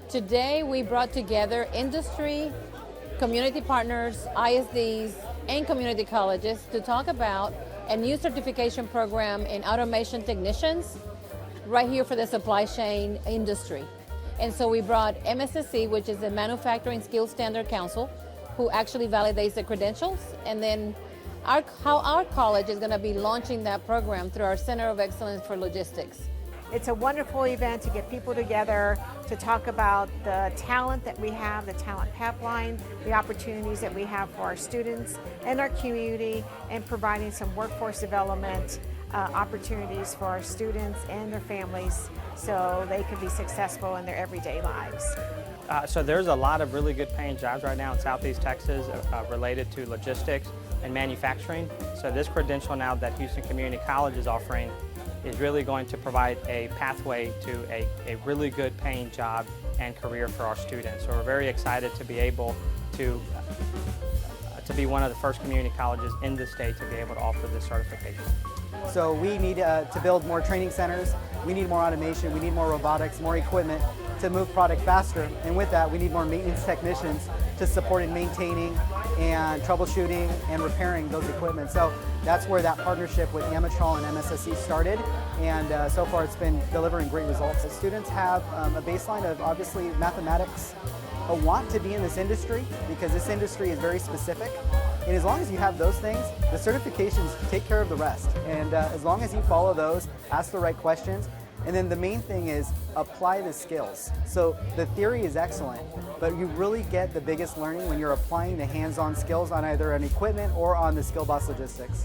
Today we brought together industry, community partners, ISDs, and community colleges to talk about a new certification program in automation technicians right here for the supply chain industry. And so we brought MSSC, which is the Manufacturing Skills Standard Council, who actually validates the credentials, and then how our college is going to be launching that program through our Center of Excellence for Logistics. It's a wonderful event to get people together to talk about the talent that we have, the talent pipeline, the opportunities that we have for our students and our community, and providing some workforce development opportunities for our students and their families so they can be successful in their everyday lives. So there's a lot of really good paying jobs right now in Southeast Texas related to logistics and manufacturing. So this credential now that Houston Community College is offering is really going to provide a pathway to a really good paying job and career for our students. So we're very excited to be able to be one of the first community colleges in the state to be able to offer this certification. So we need to build more training centers, we need more automation, we need more robotics, more equipment to move product faster, and with that we need more maintenance technicians to support in maintaining and troubleshooting and repairing those equipment. So that's where that partnership with Amitral and MSSC started, and so far it's been delivering great results. The students have a baseline of obviously mathematics, a want to be in this industry because this industry is very specific, and as long as you have those things, the certifications take care of the rest, and as long as you follow those, ask the right questions, and then the main thing is apply the skills. So the theory is excellent, but you really get the biggest learning when you're applying the hands-on skills on either an equipment or on the skill boss logistics.